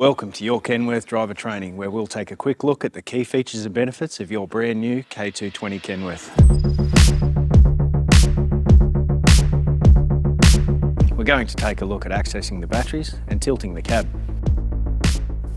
Welcome to your Kenworth Driver training, where we'll take a quick look at the key features and benefits of your brand new K220 Kenworth. We're going to take a look at accessing the batteries and tilting the cab.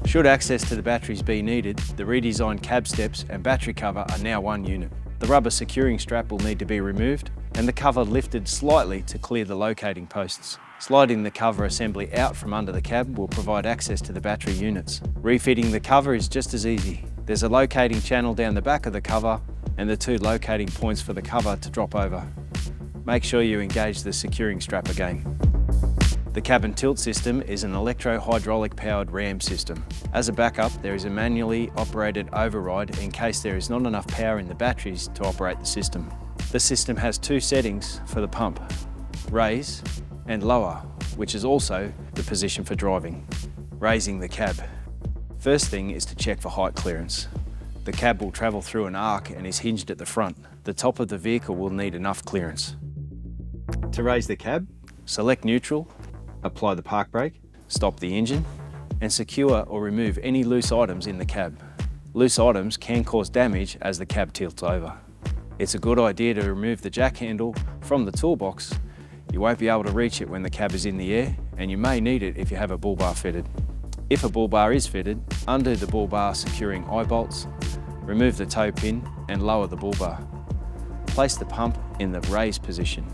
Should access to the batteries be needed, the redesigned cab steps and battery cover are now one unit. The rubber securing strap will need to be removed and the cover lifted slightly to clear the locating posts. Sliding the cover assembly out from under the cab will provide access to the battery units. Refitting the cover is just as easy. There's a locating channel down the back of the cover and the two locating points for the cover to drop over. Make sure you engage the securing strap again. The cabin tilt system is an electro-hydraulic powered ram system. As a backup, there is a manually operated override in case there is not enough power in the batteries to operate the system. The system has two settings for the pump: raise and lower, which is also the position for driving. Raising the cab. First thing is to check for height clearance. The cab will travel through an arc and is hinged at the front. The top of the vehicle will need enough clearance. To raise the cab, select neutral, apply the park brake, stop the engine, and secure or remove any loose items in the cab. Loose items can cause damage as the cab tilts over. It's a good idea to remove the jack handle from the toolbox. You won't be able to reach it when the cab is in the air, and you may need it if you have a bull bar fitted. If a bull bar is fitted, undo the bull bar securing eye bolts, remove the toe pin and lower the bull bar. Place the pump in the raise position.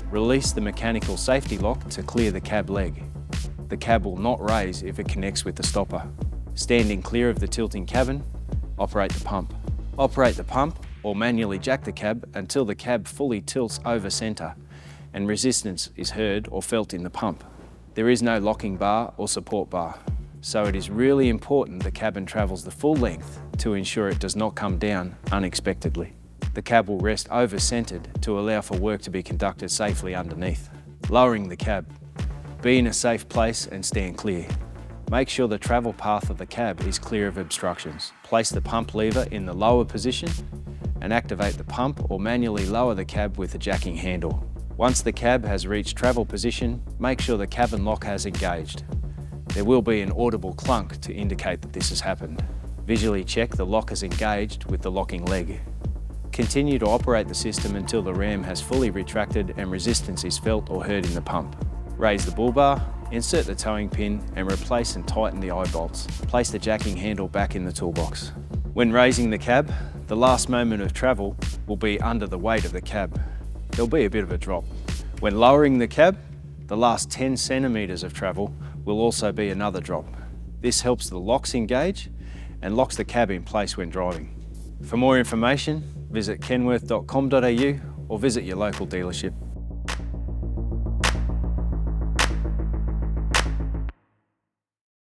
Release the mechanical safety lock to clear the cab leg. The cab will not raise if it connects with the stopper. Standing clear of the tilting cabin, operate the pump. Operate the pump or manually jack the cab until the cab fully tilts over centre and resistance is heard or felt in the pump. There is no locking bar or support bar, so it is really important the cabin travels the full length to ensure it does not come down unexpectedly. The cab will rest over-centred to allow for work to be conducted safely underneath. Lowering the cab. Be in a safe place and stand clear. Make sure the travel path of the cab is clear of obstructions. Place the pump lever in the lower position and activate the pump or manually lower the cab with the jacking handle. Once the cab has reached travel position, make sure the cabin lock has engaged. There will be an audible clunk to indicate that this has happened. Visually check the lock is engaged with the locking leg. Continue to operate the system until the ram has fully retracted and resistance is felt or heard in the pump. Raise the bull bar, insert the towing pin and replace and tighten the eye bolts. Place the jacking handle back in the toolbox. When raising the cab, the last moment of travel will be under the weight of the cab. There'll be a bit of a drop. When lowering the cab, the last 10 centimetres of travel will also be another drop. This helps the locks engage and locks the cab in place when driving. For more information, visit kenworth.com.au or visit your local dealership.